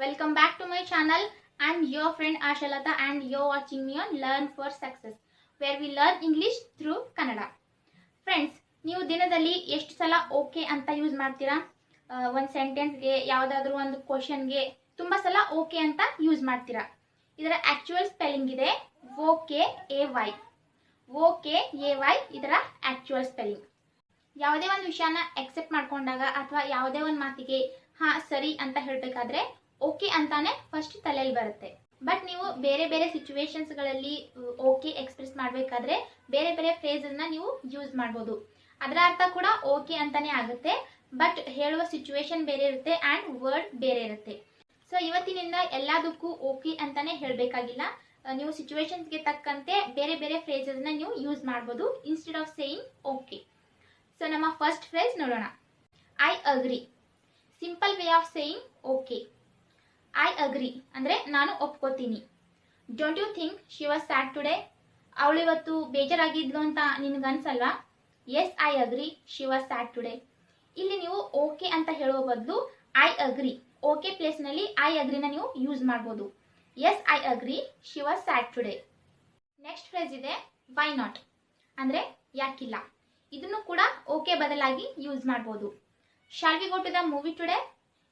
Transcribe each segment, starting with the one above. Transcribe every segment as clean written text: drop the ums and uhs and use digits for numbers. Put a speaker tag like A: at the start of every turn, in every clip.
A: Welcome back to my channel. I'm your friend Ashalata and you're watching me on Learn for Success, where we learn English through kannada. Friends, ನೀವು ದಿನದಲ್ಲಿ ಎಷ್ಟು ಸಲ okay ಅಂತ use ಮಾಡ್ತೀರಾ? ಒಂದು ಸೆಂಟೆನ್ಸ್ಗೆ ಯಾವುದಾದ್ರೂ ಒಂದು ಕ್ವೆಶ್ಚನ್ಗೆ ತುಂಬಾ ಸಲ ಓಕೆ ಅಂತ ಯೂಸ್ ಮಾಡ್ತೀರಾ. ಇದರ ಆಕ್ಚುಯಲ್ ಸ್ಪೆಲ್ಲಿಂಗ್ ಇದೆ O K A Y. O K A Y ಇದರ ಆಕ್ಚುಯಲ್ ಸ್ಪೆಲ್ಲಿಂಗ್. ಯಾವುದೇ ಒಂದು ವಿಷಯನ ಎಕ್ಸೆಪ್ಟ್ ಮಾಡ್ಕೊಂಡಾಗ ಅಥವಾ ಯಾವುದೇ ಒಂದು ಮಾತಿಗೆ ಹಾ ಸರಿ ಅಂತ ಹೇಳಬೇಕಾದ್ರೆ ಓಕೆ ಅಂತಾನೆ ಫಸ್ಟ್ ತಲೆಯಲ್ಲಿ ಬರುತ್ತೆ. ಬಟ್ ನೀವು ಬೇರೆ ಬೇರೆ ಸಿಚುವೇಶನ್ಸ್ಗಳಲ್ಲಿ ಓಕೆ ಎಕ್ಸ್ಪ್ರೆಸ್ ಮಾಡಬೇಕಾದ್ರೆ ಬೇರೆ ಬೇರೆ ಫ್ರೇಸನ್ನ ನೀವು ಯೂಸ್ ಮಾಡ್ಬೋದು. ಅದರ ಅರ್ಥ ಕೂಡ ಓಕೆ ಅಂತಾನೆ ಆಗುತ್ತೆ, ಬಟ್ ಹೇಳುವ ಸಿಚುವೇಶನ್ ಬೇರೆ ಇರುತ್ತೆ ಆ್ಯಂಡ್ ವರ್ಡ್ ಬೇರೆ ಇರುತ್ತೆ. ಸೊ ಇವತ್ತಿನಿಂದ ಎಲ್ಲದಕ್ಕೂ ಓಕೆ ಅಂತಾನೆ ಹೇಳಬೇಕಾಗಿಲ್ಲ. ನೀವು ಸಿಚುವೇಶನ್ಸ್ಗೆ ತಕ್ಕಂತೆ ಬೇರೆ ಬೇರೆ ಫ್ರೇಸಸ್ನ ನೀವು ಯೂಸ್ ಮಾಡ್ಬೋದು instead of saying okay. So ನಮ್ಮ ಫಸ್ಟ್ ಫ್ರೇಸ್ ನೋಡೋಣ. I agree. Simple way of saying okay. I agree ಅಂದರೆ ನಾನು ಒಪ್ಕೋತೀನಿ. Don't you think she was sad today? ಅವಳು ಇವತ್ತು ಬೇಜಾರಾಗಿದ್ಲು ಅಂತ ನಿನಗನ್ಸಲ್ವಾ? Yes I agree she was sad today. ಇಲ್ಲಿ ನೀವು ಓಕೆ ಅಂತ ಹೇಳುವ ಬದಲು ಐ ಅಗ್ರಿ, ಓಕೆ ಪ್ಲೇಸ್ನಲ್ಲಿ ಐ ಅಗ್ರಿನ ನೀವು ಯೂಸ್ ಮಾಡ್ಬೋದು. Yes I agree she was sad today. Next phrase ಇದೆ ವೈ ನಾಟ್ ಅಂದರೆ ಯಾಕಿಲ್ಲ. ಇದನ್ನು ಕೂಡ ಓಕೆ ಬದಲಾಗಿ ಯೂಸ್ ಮಾಡ್ಬೋದು. Shall we go to the movie today?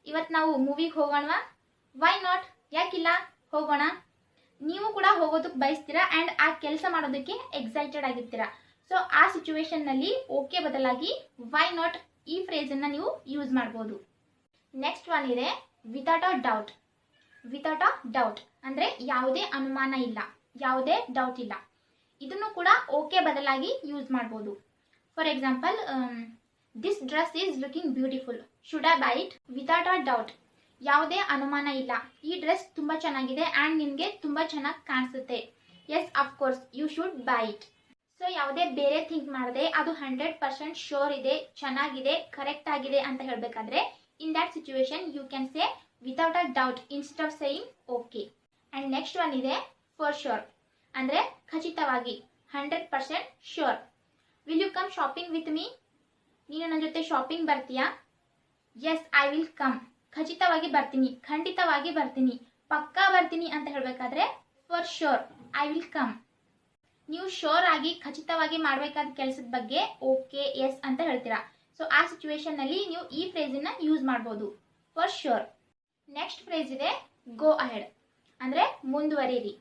A: ಇವತ್ತು ನಾವು ಮೂವಿಗೆ ಹೋಗೋಣವಾ? ವೈ ನಾಟ್, ಯಾಕಿಲ್ಲ, ಹೋಗೋಣ. ನೀವು ಕೂಡ ಹೋಗೋದಕ್ಕೆ ಬಯಸ್ತೀರಾ ಆ್ಯಂಡ್ ಆ ಕೆಲಸ ಮಾಡೋದಕ್ಕೆ ಎಕ್ಸೈಟೆಡ್ ಆಗಿರ್ತೀರಾ. ಸೊ ಆ ಸಿಚುವೇಶನ್ನಲ್ಲಿ ಓಕೆ ಬದಲಾಗಿ ವೈ ನಾಟ್ ಈ ಫ್ರೇಸನ್ನು ನೀವು ಯೂಸ್ ಮಾಡ್ಬೋದು. ನೆಕ್ಸ್ಟ್ ಒನ್ ಇದೆ without a doubt. Without a doubt ಅಂದರೆ ಯಾವುದೇ ಅನುಮಾನ ಇಲ್ಲ, ಯಾವುದೇ ಡೌಟ್ ಇಲ್ಲ. ಇದನ್ನು ಕೂಡ ಓಕೆ ಬದಲಾಗಿ ಯೂಸ್ ಮಾಡ್ಬೋದು. For example, this dress is looking beautiful, should I by it? Without a doubt, ಯಾವುದೇ ಅನುಮಾನ ಇಲ್ಲ, ಈ ಡ್ರೆಸ್ ತುಂಬ ಚೆನ್ನಾಗಿದೆ ಆ್ಯಂಡ್ ನಿಮಗೆ ತುಂಬ ಚೆನ್ನಾಗಿ ಕಾಣಿಸುತ್ತೆ. Yes of course you should buy it. So ಯಾವುದೇ ಬೇರೆ ಥಿಂಕ್ ಮಾಡದೆ ಅದು 100% ಶೋರ್ ಇದೆ, ಚೆನ್ನಾಗಿದೆ, ಕರೆಕ್ಟ್ ಆಗಿದೆ ಅಂತ ಹೇಳಬೇಕಾದ್ರೆ in that situation you can say without a doubt instead of saying okay. And next one ಇದೆ ಫಾರ್ ಶೋರ್ ಅಂದರೆ ಖಚಿತವಾಗಿ, 100% sure. Will you come shopping with me? ನೀನು ನನ್ನ ಜೊತೆ ಶಾಪಿಂಗ್ ಬರ್ತೀಯಾ? ಎಸ್ ಐ ವಿಲ್ ಕಮ್, ಖಚಿತವಾಗಿ ಬರ್ತೀನಿ, ಖಂಡಿತವಾಗಿ ಬರ್ತೀನಿ, ಪಕ್ಕಾ ಬರ್ತೀನಿ ಅಂತ ಹೇಳಬೇಕಾದ್ರೆ for sure I will come. ನೀವು ಶೋರ್ ಆಗಿ ಖಚಿತವಾಗಿ ಮಾಡಬೇಕಾದ ಕೆಲಸದ ಬಗ್ಗೆ ಓಕೆ ಎಸ್ ಅಂತ ಹೇಳ್ತೀರಾ. ಸೊ ಆ ಸಿಚುವೇಶನ್ನಲ್ಲಿ ನೀವು ಈ ಫ್ರೇಸನ್ನ ಯೂಸ್ ಮಾಡ್ಬೋದು ಫಾರ್ ಶೋರ್. ನೆಕ್ಸ್ಟ್ ಫ್ರೇಸ್ ಇದೆ ಗೋ ಅಹೆಡ್ ಅಂದರೆ ಮುಂದುವರಿರಿ.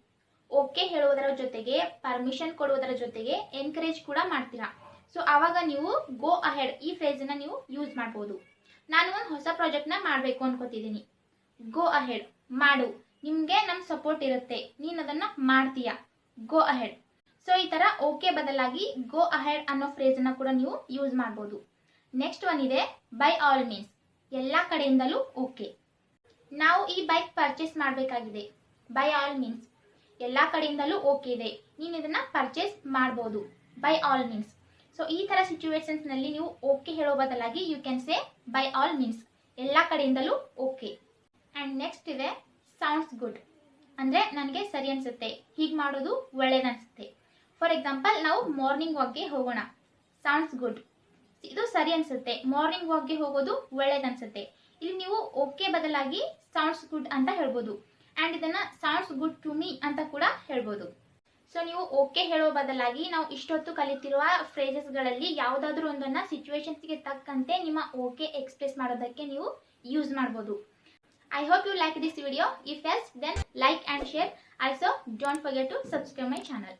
A: ಓಕೆ ಹೇಳುವುದರ ಜೊತೆಗೆ ಪರ್ಮಿಷನ್ ಕೊಡುವುದರ ಜೊತೆಗೆ ಎನ್ಕರೇಜ್ ಕೂಡ ಮಾಡ್ತೀರಾ. ಸೊ ಆವಾಗ ನೀವು ಗೋ ಅಹೆಡ್ ಈ ಫ್ರೇಸನ್ನ ನೀವು ಯೂಸ್ ಮಾಡ್ಬೋದು. ನಾನು ಒಂದು ಹೊಸ ಪ್ರಾಜೆಕ್ಟ್ನ ಮಾಡಬೇಕು ಅನ್ಕೋತಿದ್ದೀನಿ. ಗೋ ಅಹೆಡ್, ಮಾಡು, ನಿಮಗೆ ನಮ್ಮ ಸಪೋರ್ಟ್ ಇರುತ್ತೆ, ನೀನು ಅದನ್ನು ಮಾಡ್ತೀಯಾ, ಗೋ ಅಹೆಡ್. ಸೊ ಈ ಥರ ಓಕೆ ಬದಲಾಗಿ ಗೋ ಅಹೆಡ್ ಅನ್ನೋ ಫ್ರೇಸನ್ನು ಕೂಡ ನೀವು ಯೂಸ್ ಮಾಡ್ಬೋದು. ನೆಕ್ಸ್ಟ್ ಒನ್ ಇದೆ ಬೈ ಆಲ್ ಮೀನ್ಸ್, ಎಲ್ಲ ಕಡೆಯಿಂದಲೂ ಓಕೆ. ನಾವು ಈ ಬೈಕ್ ಪರ್ಚೇಸ್ ಮಾಡಬೇಕಾಗಿದೆ. ಬೈ ಆಲ್ ಮೀನ್ಸ್, ಎಲ್ಲ ಕಡೆಯಿಂದಲೂ ಓಕೆ ಇದೆ, ನೀನು ಇದನ್ನು ಪರ್ಚೇಸ್ ಮಾಡ್ಬೋದು, ಬೈ ಆಲ್ ಮೀನ್ಸ್. ಸೊ ಈ ಥರ ಸಿಚುವೇಶನ್ಸ್ನಲ್ಲಿ ನೀವು ಓಕೆ ಹೇಳೋ ಬದಲಾಗಿ you can say by all means, ಎಲ್ಲ ಕಡೆಯಿಂದಲೂ ಓಕೆ. ಆ್ಯಂಡ್ ನೆಕ್ಸ್ಟ್ ಇದೆ ಸೌಂಡ್ಸ್ ಗುಡ್ ಅಂದರೆ ನನಗೆ ಸರಿ ಅನಿಸುತ್ತೆ, ಹೀಗೆ ಮಾಡೋದು ಒಳ್ಳೇದನ್ಸುತ್ತೆ. ಫಾರ್ ಎಕ್ಸಾಂಪಲ್, ನಾವು ಮಾರ್ನಿಂಗ್ ವಾಕ್ಗೆ ಹೋಗೋಣ, ಸೌಂಡ್ಸ್ ಗುಡ್, ಇದು ಸರಿ ಅನಿಸುತ್ತೆ, ಮಾರ್ನಿಂಗ್ ವಾಕ್ಗೆ ಹೋಗೋದು ಒಳ್ಳೇದನ್ಸುತ್ತೆ. ಇಲ್ಲಿ ನೀವು ಓಕೆ ಬದಲಾಗಿ ಸೌಂಡ್ಸ್ ಗುಡ್ ಅಂತ ಹೇಳ್ಬೋದು. ಆ್ಯಂಡ್ ಇದನ್ನು ಸೌಂಡ್ಸ್ ಗುಡ್ ಟು ಮೀ ಅಂತ ಕೂಡ ಹೇಳ್ಬೋದು. ಸೊ ನೀವು ಓಕೆ ಹೇಳೋ ಬದಲಾಗಿ ನಾವು ಇಷ್ಟೊತ್ತು ಕಲಿತಿರುವ ಫ್ರೇಸಸ್ಗಳಲ್ಲಿ ಯಾವುದಾದ್ರೂ ಒಂದನ್ನು ಸಿಚುವೇಶನ್ಸ್ಗೆ ತಕ್ಕಂತೆ ನಿಮ್ಮ ಓಕೆ ಎಕ್ಸ್ಪ್ರೆಸ್ ಮಾಡೋದಕ್ಕೆ ನೀವು ಯೂಸ್ ಮಾಡ್ಬೋದು. I hope you like this video. If yes, then like and share. Also, don't forget to subscribe my channel.